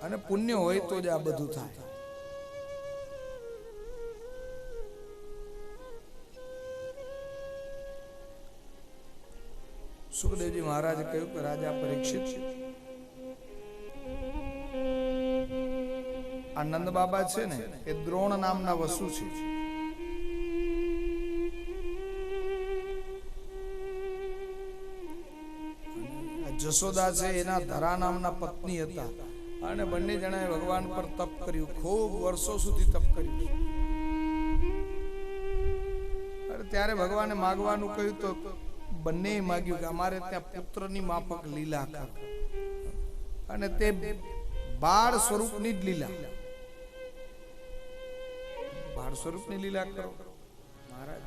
અને પુણ્ય હોય તો જ આ બધું થાય. સુખદેવજી મહારાજે કહ્યું કે રાજા પરીક્ષિત, આ નંદ બાબા છે ને એ દ્રોણ નામના વસુ છે. જશોદા છે એના ધરા નામના પત્ની હતા અને બંને જણાએ ભગવાન પર તપ કર્યું, ખૂબ વર્ષો સુધી તપ કર્યું. ત્યારે ભગવાને માગવાનું કહ્યું તો બંને માગ્યું કે અમારે ત્યાં પુત્રની માફક લીલા કર, અને તે બાળ સ્વરૂપની જ લીલા, બાળ સ્વરૂપની લીલા કરો મહારાજ.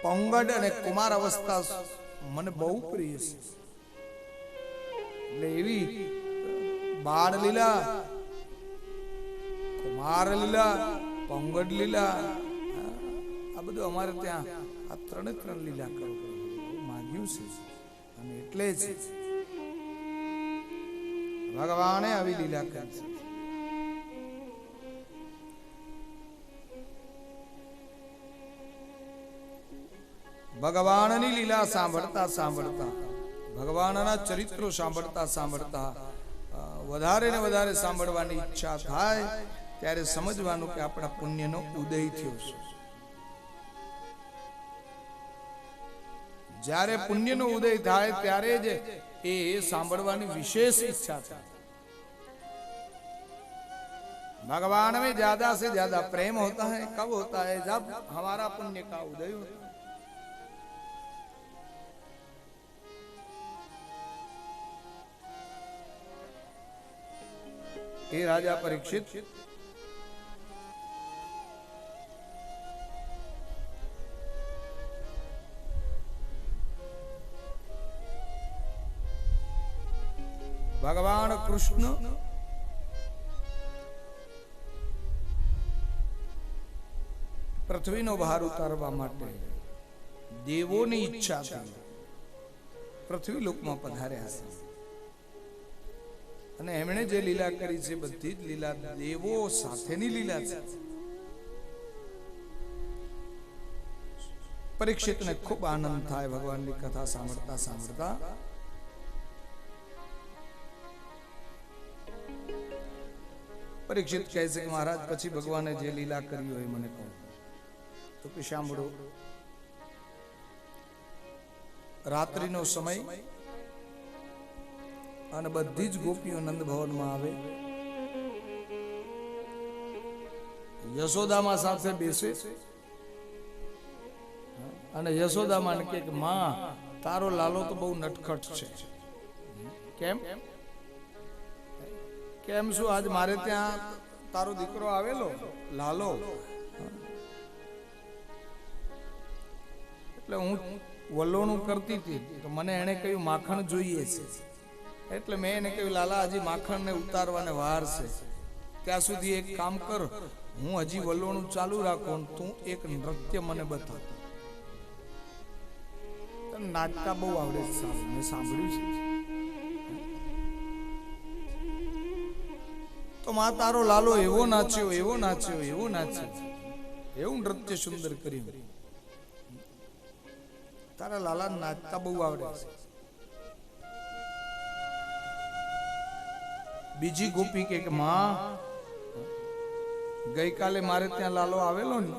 પંગડ અને કુમાર અવસ્થા મને બહુ પ્રિય છે, એટલે એવી બાળ લીલા, કુમાર લીલા, પંગડ લીલા, આ બધું અમારે ત્યાં આ ત્રણે ત્રણ લીલા કરો માગ્યું છે. અને એટલે જ ભગવાને આવી લીલા કરી છે. ભગવાનની લીલા સાંભળતા સાંભળતા, ભગવાનના ચરિત્રો સાંભળતા સાંભળતા વધારે ને વધારે સાંભળવાની ઈચ્છા થાય ત્યારે સમજવાનું કે આપણા પુણ્યનો ઉદય થયો છે. જ્યારે પુણ્યનો ઉદય થાય ત્યારે જ એ સાંભળવાની વિશેષ ઈચ્છા થાય. भगवान में ज्यादा से ज्यादा प्रेम होता है कब होता है? जब हमारा पुण्य का उदय होता है. हे राजा परीक्षित, भगवान कृष्ण પૃથ્વીનો ભાર ઉતારવા માટે દેવોની ઈચ્છાથી પૃથ્વી લોકમાં પધાર્યા છે. અને એમણે જે લીલા કરી છે બધી જ લીલા દેવો સાથેની લીલા છે. પરીક્ષિતને ખૂબ આનંદ થાય ભગવાનની કથા સાંભળતા સાંભળતા. પરીક્ષિત કહે છે કે મહારાજ પછી ભગવાને જે લીલા કરી હોય મને કહો. તો કે સાંભળો, રાત્રિનો સમય અને બધી જ ગોપીઓ નંદ ભવનમાં આવે, યશોદામાં સાથે બેસે અને યશોદામાં કહે કે માં તારો લાલો તો બહુ નટખટ છે. કેમ કેમ શું આજ મારે ત્યાં તારો દીકરો આવેલો લાલો, એટલે હું વલોણું કરતી હતી તો મને એને કહ્યું માખણ જોઈએ છે. એટલે મેં એને કહ્યું લાલા હજી માખણ ને ઉતારવાને વાર છે, ત્યાં સુધી એક કામ કર, હું હજી વલોણું ચાલુ રાખું, તું એક નૃત્ય મને બતા. નાચતા બહુ આવડે છે, મેં સાંભળ્યું છે. તો માં તારો લાલો એવો નાચ્યો, એવો નાચ્યો, એવો નાચ્યો, એવું નૃત્ય સુંદર કર્યું. તારા લાલા નાચતા બહુ આવડે છે. બીજી ગોપી કે માં ગઈકાલે મારે ત્યાં લાલો આવેલો ને,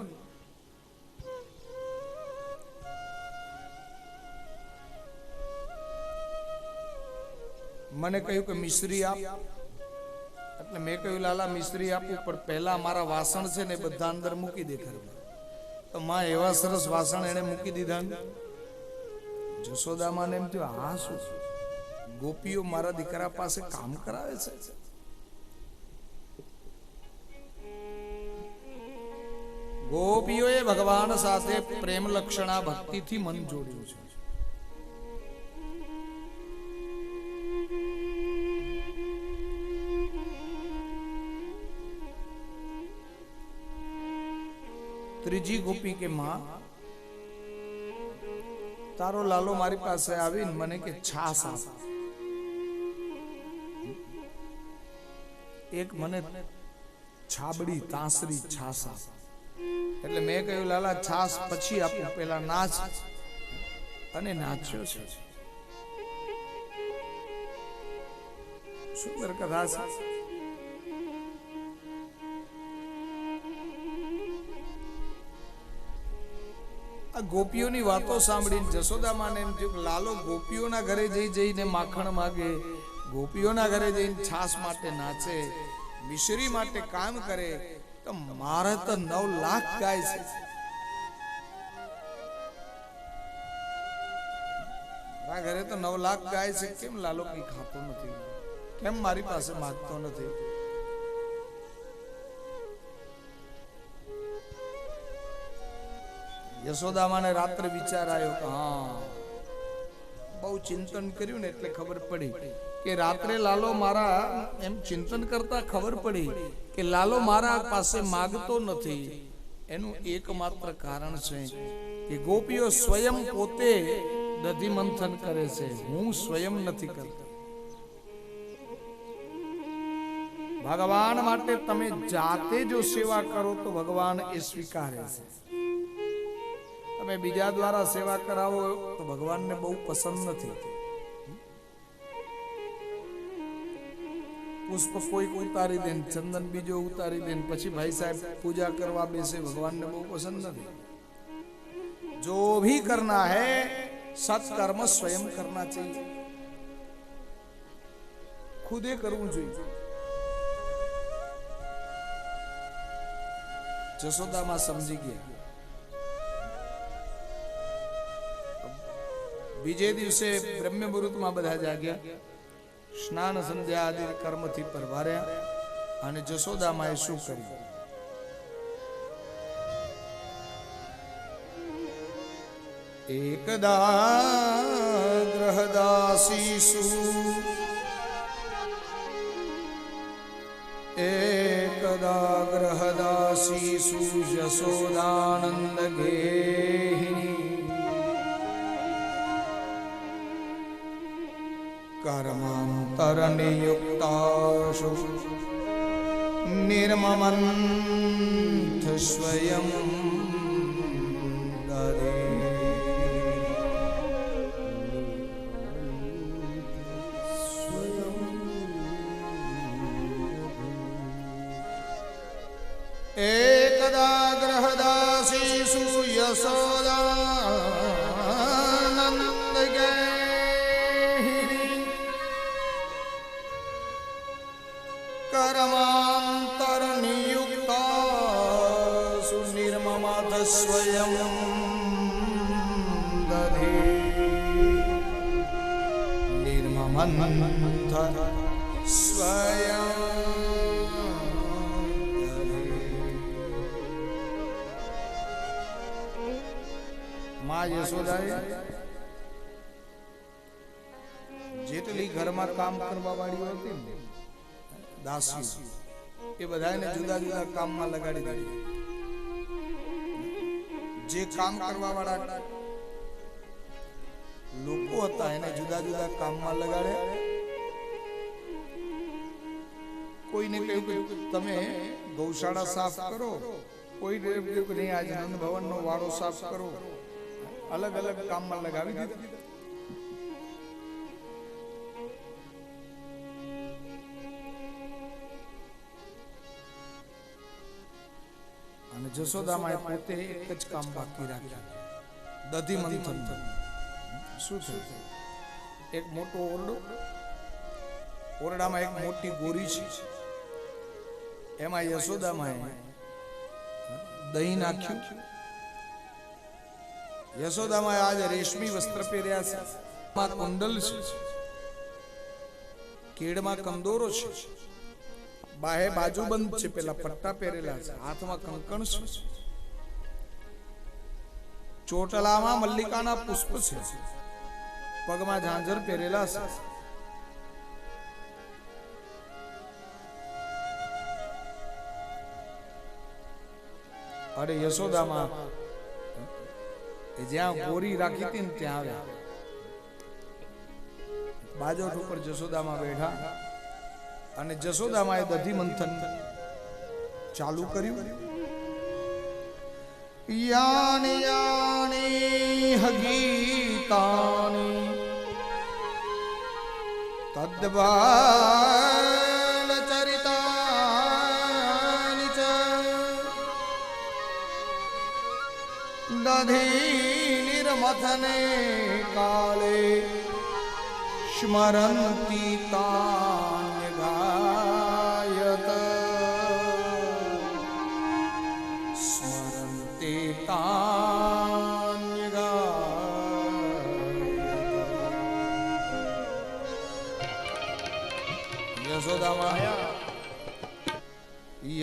મને કહ્યું કે મિશ્રી આપ. એટલે મેં કહ્યું લાલા મિશ્રી આપું, પણ પહેલા મારા વાસણ છે ને બધા અંદર મૂકી દે ઘરમાં. તો માં એવા સરસ વાસણ એને મૂકી દીધા. જશોદામાં એમ થયું આ શું, ગોપીઓ મારા દીકરા પાસે કામ કરાવે છે. ગોપીઓએ ભગવાન સાથે પ્રેમ લક્ષણા ભક્તિથી મન જોડ્યું છે. ત્રીજી ગોપી કે માં તારો લાલો મારી પાસે આવીને મને કે છાસ આપ. એક મને છાબડી તાંસરી છાસ આપ. એટલે મેં કહ્યું લાલા છાસ પછી આપું, પેલા નાચ. અને નાચ્યો છે. સુંદર કથા છે. આ ગોપીઓની વાતો સાંભળીને જશોદામાને એમ થયું કે લાલો ગોપીઓના ઘરે જઈને માખણ માગે, ગોપીઓના ઘરે જઈને છાસ માટે નાચે, મિશ્રી માટે કામ કરે, તો મારે તો 9 લાખ ગાય છે. મારા ઘરે તો 9 લાખ ગાય છે, કેમ લાલો કઈ ખાતો નથી, કેમ મારી પાસે માંગતો નથી? યશોદામાને રાત્રે વિચાર આવ્યો કે હા, બહુ ચિંતન કર્યું ને એટલે ખબર પડી કે રાત્રે લાલો મારા, એમ ચિંતન કરતા ખબર પડી કે લાલો મારા પાસે માગતો નથી. એનું એકમાત્ર કારણ છે કે ગોપીઓ સ્વયં પોતે દધી મંથન કરે છે, હું સ્વયં નથી કરતો. ભગવાન માટે તમે જાતે જો સેવા કરો તો ભગવાન એ સ્વીકારે છે. તમે બીજા દ્વારા સેવા કરાવો તો ભગવાનને બહુ પસંદ નથી. પુષ્પ કોઈ ઉતારી દે, ચંદન બીજો ઉતારી દે, પછી ભાઈ સાહેબ પૂજા કરવા બેસે, ભગવાનને બહુ પસંદ નથી. જો भी करना है સત્કર્મ સ્વયં करना चाहिए, ખુદે કરવું જોઈએ. જશોદામાં સમજી ગયા. બીજે દિવસે બ્રહ્મ મુહૂર્તમાં બધા જાગ્યા, સ્નાન સંધ્યા આદિ કર્મથી પરવાર્યા. અને જશોદામાએ શું કર્યું? એકદા ગ્રહદાસીસુ એકદા ગ્રહદાસીસુ યશોદાનંદ ગેહિની કર્માંતર નિયુક્તાશુ નિર્મમંથ સ્વયં દરે. એકદા ગ્રહદાસીસુ યશોદાનંદ ગેહિની કર્માંતર નિયુક્તાસુ નિર્મમત સ્વયં દધે. નિર્મમંથ સ્વયં. માં યશોદાએ જેટલી ઘરમાં કામ કરવા વાળી હતી ને દાસી, એ બધાને જુદા જુદા કામમાં લગાડી દીધી. જે કામ કરવા વાળા લોકો હતા એને જુદા જુદા કામમાં લગાડ્યા. કોઈને કહ્યું કે તમે ગૌશાળા સાફ કરો, કોઈને કહ્યું કે નહીં આજે નંદ ભવનનો વાડો સાફ કરો. અલગ અલગ કામમાં લગાવી દીધા. અને જશોદામાએ પોતે એક જ કામ બાકી રાખ્યું, દધી મંથન. શું થયું? એક મોટો ઓરડો, ઓરડામાં એક મોટી ગોરી છે, એમાં યશોદામાએ દહીં નાખ્યું. યશોદામાએ આજે રેશમી વસ્ત્ર પહેર્યા છે, માં કુંડલ છે, કેડમાં કંદોરો છે, બાહે બાજુબંધ છે, પેલા પટ્ટા પહેરેલા છે, હાથમાં કંકણ છે, ચોટલામાં મલ્લિકાના પુષ્પ છે, પગમાં ઝાંઝર પહેરેલા છે. અરે યશોદામાં જ્યાં ગોરી રાખી હતી ને ત્યાં આવ્યા. બાજોટ ઉપર જશોદામાં બેઠા. અને જશોદામાએ દધી મંથન ચાલુ કર્યું. યાની યાની હગીતાની તદ્બાલ ચરિતાની ચ દધી નિર્મથને કાલે સ્મરંતી તાન્ય ગાયત સ્મરંતે તાન્ય ગાયત. યશોદામાયા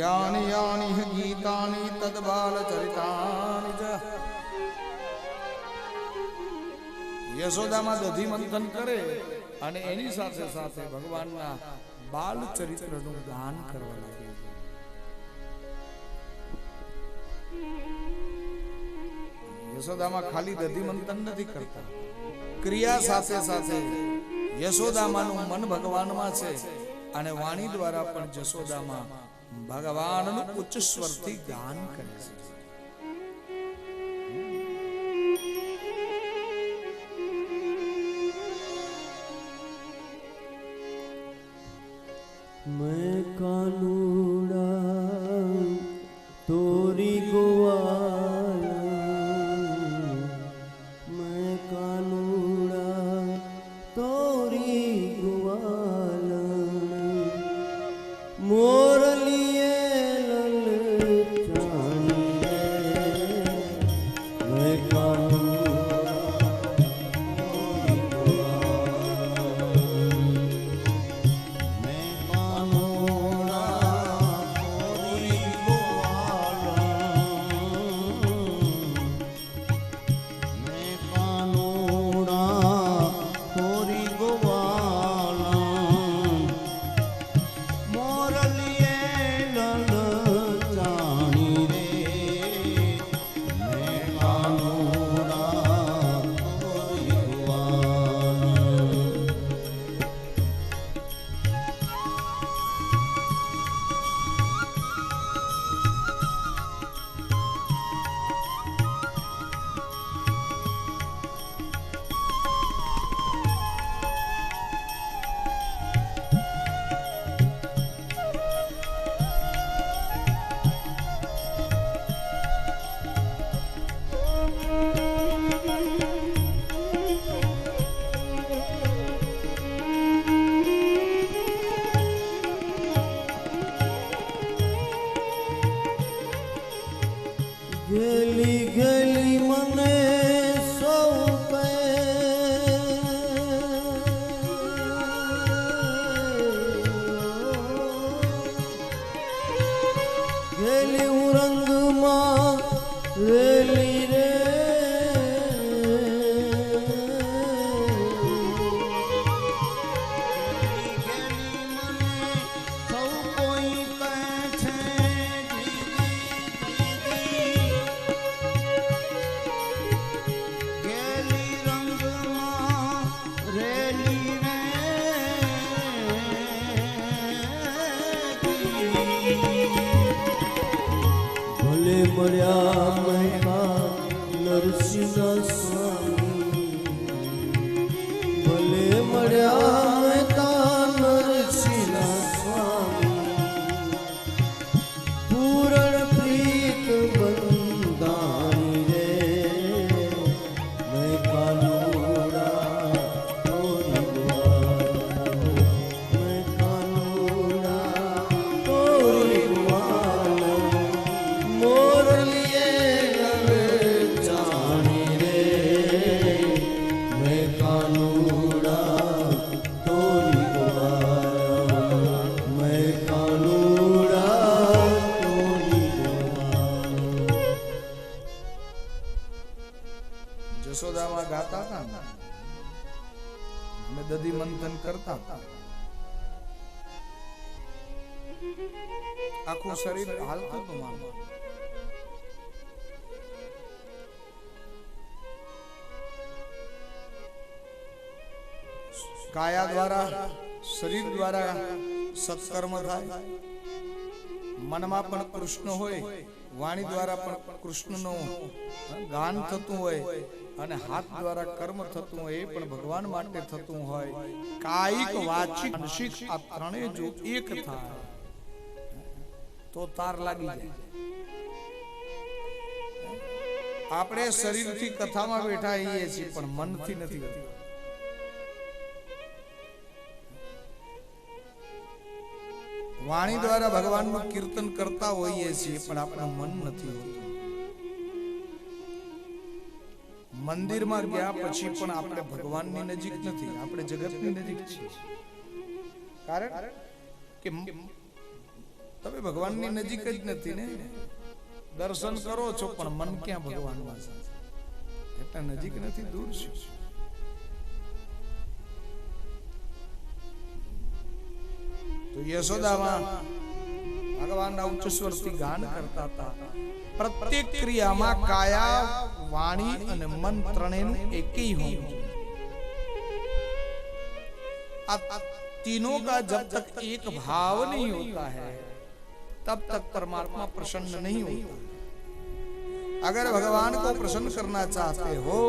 યાની યાની ગીતાની તદ્બાલ ચરિતાની ચ. યશોદામાં દધી મંથન કરે અને એની સાથે સાથે ભગવાનના બાલ ચરિત્રનું ગાન કરવા લાગે. યશોદામાં ખાલી દધી મંથન નથી કરતા, ક્રિયા સાથે સાથે યશોદામાનું મન ભગવાનમાં છે અને વાણી દ્વારા પણ જશોદામાં ભગવાનનું ઉચ્ચ સ્વરથી ગાન કરે છે. मैं कानूड़ा तोरी गोवाला, मैं कानूड़ा तोरी गोवाला, मोरलिए ललचानी मैं गेली गेली मने सौपे गेली उरंग मां रेली रे मर्या मैं नरसिंह स्वामी, भले मर्या मैं नरसिंह स्वामी, पूर्ण प्रीत बंदानी रे मैं कानूड़ा तोरी ग्वाला, मैं कानूड़ा तोरी ग्वाला, मोरलिए ललचानी रे मैं कानूड़ा तोरी ग्वाला, मैं कानूड़ा तोरी ग्वाला. જશોદામાં ગાતા હતા ને અમે દધી મંથન કરતા હતા, આખું શરીર હાલતું હતું મારું. કાયા દ્વારા શરીર દ્વારા સત્કર્મ થાય, મનમાં પણ કૃષ્ણ હોય, વાણી દ્વારા પણ કૃષ્ણનું ગાન થતું હોય અને હાથ દ્વારા કર્મ થતું હોય, એ પણ ભગવાન માટે થતું હોય, કાયિક વાચિક માનસિક આ ત્રણેય જો એક થાય તો તાર લાગી જાય. આપણે શરીરથી કથામાં બેઠા આવીએ છીએ પણ મનથી નથી હોતું. વાણી દ્વારા ભગવાનનું કીર્તન કરતા હોઈએ છીએ પણ આપણા મન નથી હોતું. મંદિરમાં ગયા પછી પણ આપણે ભગવાનની નજીક નથી, આપણે જગતની નજીક છીએ. કારણ કે તમે ભગવાનની નજીક જ નથી ને. દર્શન કરો છો પણ મન ક્યાં ભગવાનમાં છે, એટલે નજીક નથી, દૂર છે. તો યશોદામાં ભગવાનના ઉચ્ચ સ્વરથી ગાન કરતા હતા. प्रत्येक क्रिया में काया वाणी અને મન ત્રણેયનું એકી હોવું જોઈએ. तीनों का जब तक एक भाव नहीं होता है तब तक परमात्मा प्रसन्न नहीं होता. अगर भगवान को प्रसन्न करना चाहते हो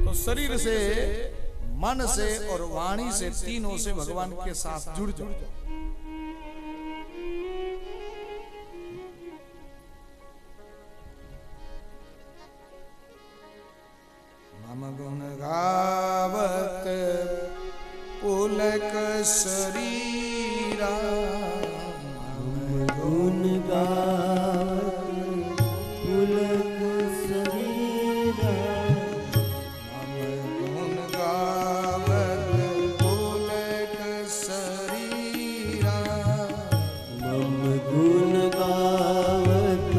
तो शरीर से, मन से और वाणी से, तीनों से भगवान के साथ जुड़ जाओ. मम गुण गावत पुलक शरीरा, गुण गावत पुलक शरीरा, गुण गावत पुलक शरीरा, मम गुण गावत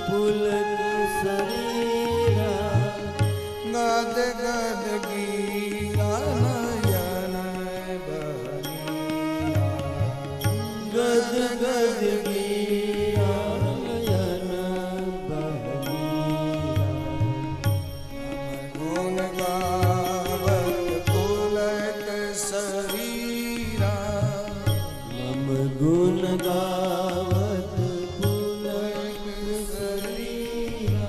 पुलक शरीरा, गद गद गीरा नयन बहरीरा, गद गद गीरा नयन बहरीरा, गुण गावत पुलक शरीरा, मम गुण गावत पुलक शरीरा.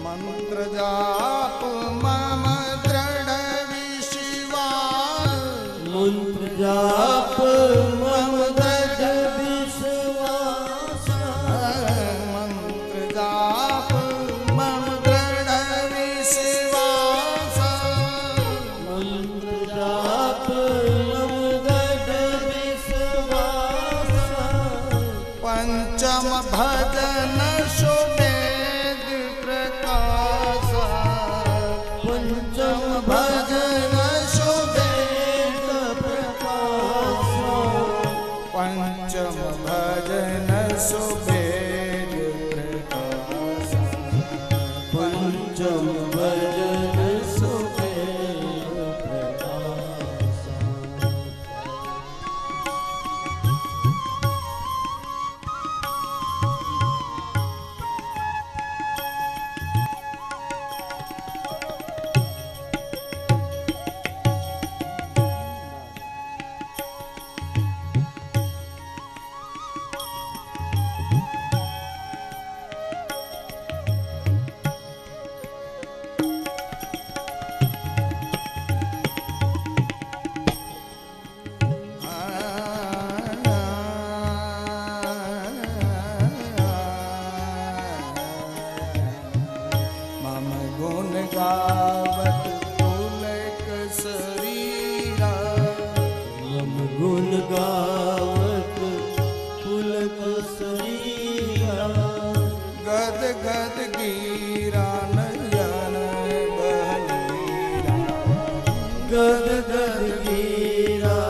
मंत्र जाप मम दृढ़ विश्वास, मंत्र जाप मम दृढ़ विश्वास, मंत्र जाप मम दृढ़ विश्वास, मंत्र जाप मम दृढ़ विश्वास, पंचम भजन शोभेद प्रकाश, पंचम भजन शोभेद प्रकाश, पंचम भजन शोभेद प्रकाश, पंचम भजन शोभेद प्रकाश. શરીરા ગદ ગદ ગીરા નયન બહનીરા ગદ ગદ ગીરા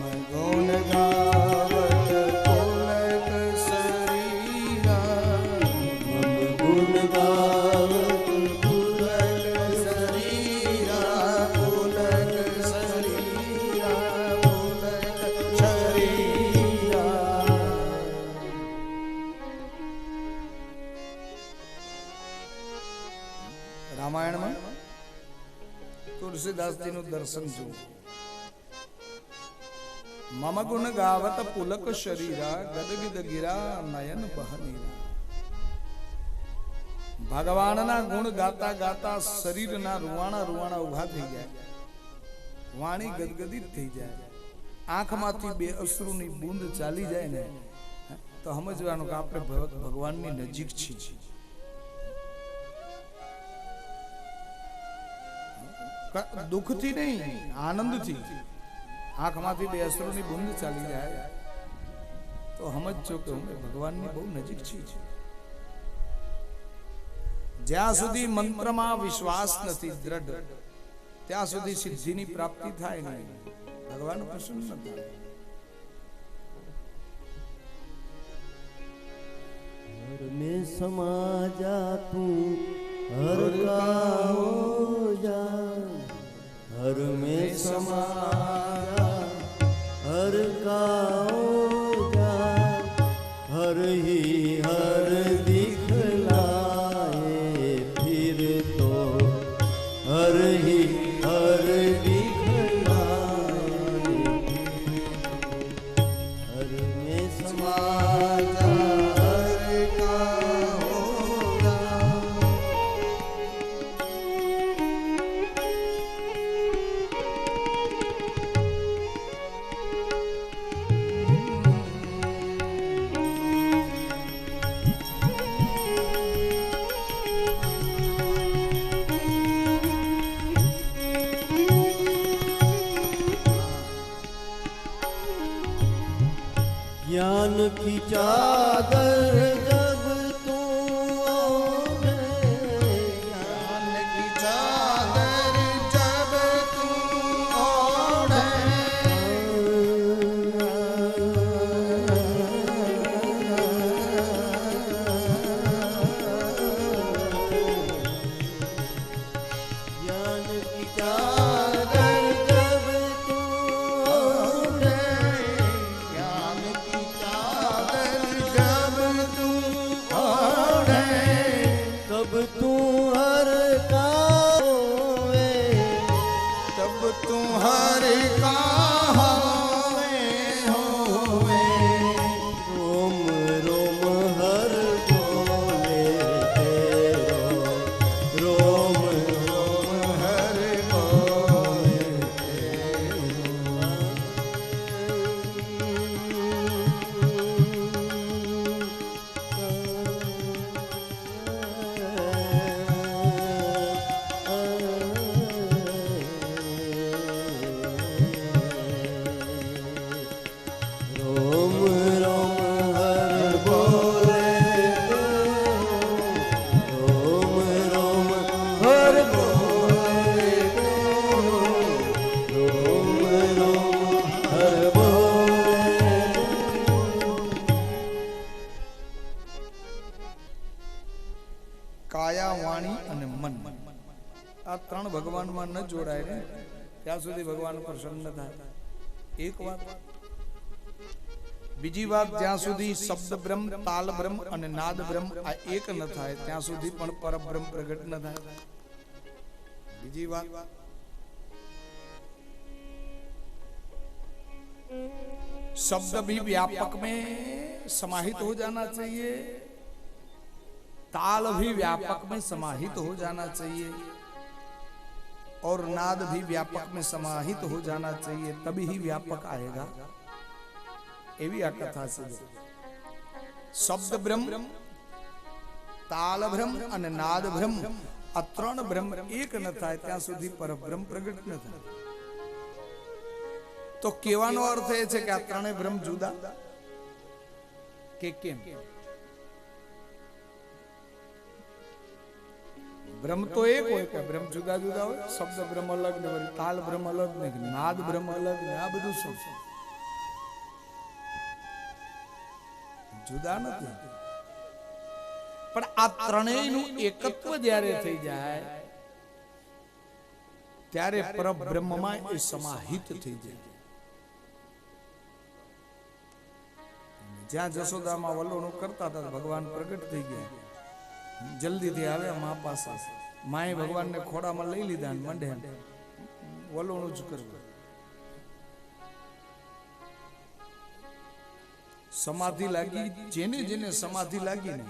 મન ગુણ ગાવત પુલક શરીરા મમ ગુણ ગાવત પુલક શરીરા પુલક શરીરા પુલક શરીરા. રામાયણમાં તુલસીદાસજીનું દર્શન જુઓ. મમ ગુણ ગાવત પુલક શરીરા ગદગદ ગિરા નયન બહનીરા. ભગવાનના ગુણ ગાતા ગાતા શરીરના રૂવાણા રૂવાણા ઉભા થઈ જાય, વાણી ગદગદિત થઈ જાય, આંખમાંથી બે અશ્રુની બૂંદ ચાલી જાય ને તો સમજવાનું કે આપણે ભગવાનની નજીક છીએ. દુઃખથી નહીં, આનંદથી આંખમાંથી બે અશ્રુની બૂંદ ચાલી જાય તો સમજો કે હું ભગવાનની બહુ નજીક છીએ. જ્યાં સુધી મંત્રમાં વિશ્વાસ નથી દ્રઢ, ત્યાં સુધી સિદ્ધિની પ્રાપ્તિ થાય નહીં, ભગવાન પ્રસન્ન થાય. हर में समा जा तू हर का हो जा हर में समा जा हर का हो जा हर ही हर दिखलाए फिर तो हर ही हर दिखलाए हर में समा जा ज्ञान की चादर जब तू ओढ़े ज्ञान की चादर जब तू ओढ़े ज्ञान की चादर जब तू ओढ़े ज्ञान की चादर जब तू ओढ़े तब तू हर का होवे तब तू हर का होवे होवे. रोम रोम हर बोले तेरो रोम रोम हर बोले रोम रोम हर बोले रोम रोम हर बोले रोम रोम हर बोले કાયા વાણી અને મન આ ત્રણ ભગવાનમાં ન જોડાય ને ત્યાં સુધી ભગવાન પ્રસન્ન થાય. એક વાત. બીજી વાત, જ્યાં સુધી શબ્દ બ્રહ્મ, તાલ બ્રહ્મ અને નાદ બ્રહ્મ આ એક ન થાય ત્યાં સુધી પણ પરબ્રહ્મ પ્રગટ ન થાય. બીજી વાત, शब्द भी व्यापक में समाहित हो जाना चाहिए, ताल भी व्यापक में समाहित हो जाना चाहिए और नाद भी व्यापक में समाहित हो जाना चाहिए, तभी ही व्यापक आएगा. एवी आ कथा से शब्द ब्रह्म, ताल ब्रह्म અને નાદ બ્રહ્મ આ ત્રણ બ્રહ્મ એક ન થાય ત્યાં સુધી પરબ્રહ્મ પ્રગટ ન થાય. તો કહેવાનો અર્થ એ છે કે આ ત્રણેય બ્રહ્મ જુદા કે કેમ? બ્રહ્મ તો એક હોય કે બ્રહ્મ જુદા જુદા હોય? શબ્દ બ્રહ્મ અલગ ને વળી તાલ બ્રહ્મ અલગ ને નાદ બ્રહ્મ અલગ ને આ બધું શું જુદા નથી. પણ આ ત્રણેયનું એકત્વ જ્યારે થઈ જાય ત્યારે પરબ્રહ્મમાં એ સમાહિત થઈ જાય. જ્યાં જશોદામાં વલોણું કરતા હતા ભગવાન પ્રગટ થઈ ગયા, જલ્દીથી આવ્યા મા પાસે. માએ ભગવાનને ખોડામાં લઈ લીધા અને મંડે વલોણું જ કરવું. સમાધિ લાગી, જેને જેને સમાધિ લાગી ને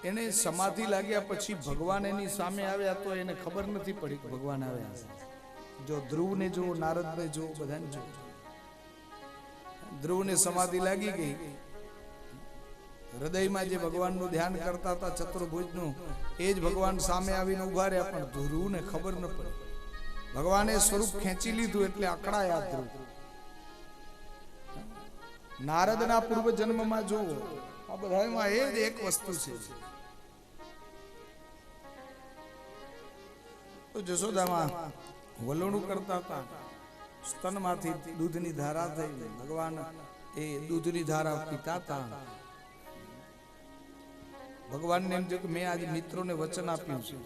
એને સમાધિ લાગ્યા પછી ભગવાન એની સામે આવ્યા તો એને ખબર નથી પડી કે ભગવાન આવ્યા. જો ધ્રુવને જો, નારદને જો, બધાને જો. ધ્રુવને સમાધિ લાગી ગઈ, હૃદયમાં જે ભગવાનનું ધ્યાન કરતા હતા ચતુર્ભુજનું, એ જ ભગવાન સામે આવીને ઉભા રહ્યા, પણ ધ્રુવને ખબર ન પડી. ભગવાને સ્વરૂપ ખેંચી લીધું એટલે અકળાયા ધ્રુવ. નારદના પૂર્વ જન્મમાં જોવો, આ બધામાં એ જ એક વસ્તુ છે. તો જશોદામાં વલોણું કરતા હતા, સ્તનમાંથી દૂધની ધારા થઈ, ભગવાન એ દૂધની ધારા પીતા હતા. ભગવાનને એમ થયું કે મેં આજે મિત્રોને વચન આપ્યું છે.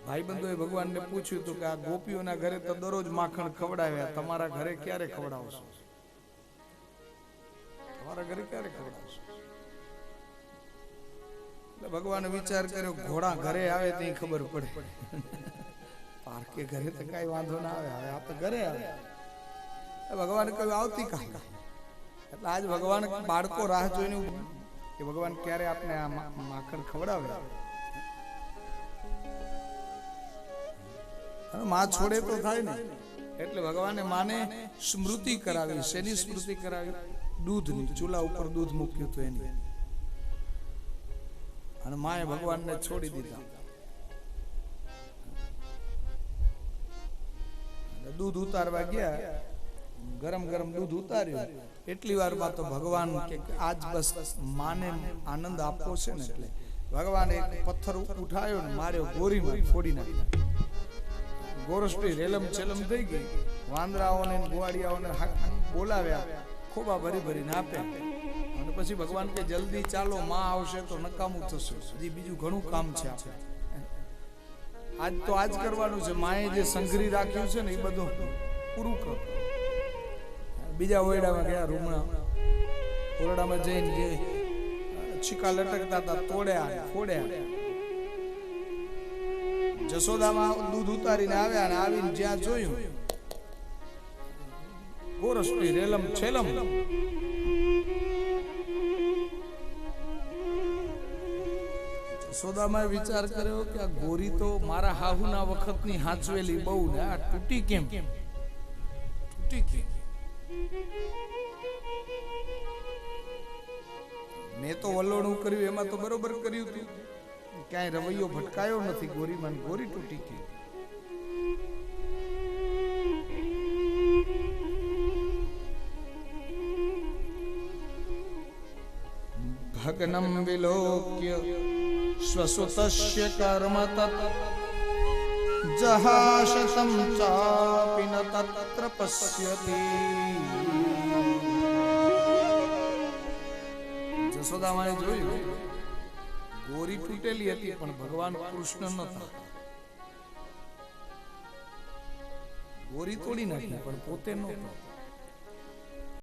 ભાઈબંધોએ ભગવાનને પૂછ્યું હતું કે આ ગોપીઓના ઘરે તો દરરોજ માખણ ખવડાવ્યા, તમારા ઘરે ક્યારે ખવડાવશો? તમારા ઘરે ક્યારે ખવડાવશો? એટલે ભગવાને વિચાર કર્યો, ઘોડા ઘરે આવે તો ખબર પડે. પારકે ઘરે તો કઈ વાંધો ના આવે, હવે આ તો ઘરે આવે. ભગવાને કહ્યું આવતીકાલ. એટલે આજ ભગવાન બાળકો રાહ જોઈને કે ભગવાન ક્યારે આપણે આ માખણ ખવડાવે. માં છોડે તો થાય ને, એટલે ભગવાને માને સ્મૃતિ કરાવી. શેની સ્મૃતિ કરાવી? દૂધની. ચૂલા ઉપર દૂધ મૂક્યું હતું એની. અને માએ ભગવાનને છોડી દીધા. દૂધ ઉતારવા ગયા, ગરમ ગરમ દૂધ ઉતાર્યું. એટલી વારમાં તો ભગવાન કે આજ બસ માને આનંદ આપવો છે ને, એટલે ભગવાને એક પથ્થર ઉઠાયો ને માર્યો, ગોરીમાં ફોડી નાખ્યો. ગોરસટી રેલમ છેલમ થઈ ગઈ. વાંદરાઓને ગોવાળિયાઓને બોલાવ્યા, ખોબા ભરી ભરીને આપ્યા. અને પછી ભગવાન કે જલ્દી ચાલો, માં આવશે તો નકામું થશે, હજી બીજું ઘણું કામ છે આપણે. આજ તો આજ કરવાનું છે. માએ જે સંઘરી રાખ્યું છે ને એ બધું પૂરું કરો. બીજા ઓરડામાં ગયા, રૂમણા ઓરડામાં જઈને જે છીકા લટકતા હતા તોડ્યા, ફોડ્યા. જશોદામાં દૂધ ઉતારીને આવ્યા અને આવીને જ્યાં જોયું, ગોરસટી રેલમ છેલમ. જશોદામાં વિચાર કર્યો કે આ ગોરી તો મારા હાહુના વખતની હાચવેલી બહુ ને, આ તૂટી કેમ? તૂટી કેમ? મેં તો વલોણું કર્યું એમાં તો બરોબર કર્યું હતું, ક્યાંય રવૈયો ભટકાયો નથી. ગોરીમાં ગોરી તૂટી ગઈ. ભગ્નમ વિલોક્ય સ્વસુતસ્ય કર્મ તત જહાશતમ ચાપી ન તત્ર પશ્યતિ. જશોદામાએ જોયું, ગોરી તૂટેલી હતી પણ ભગવાન કૃષ્ણ નતા. ગોરી તોડી નાખી પણ પોતે નહોતો.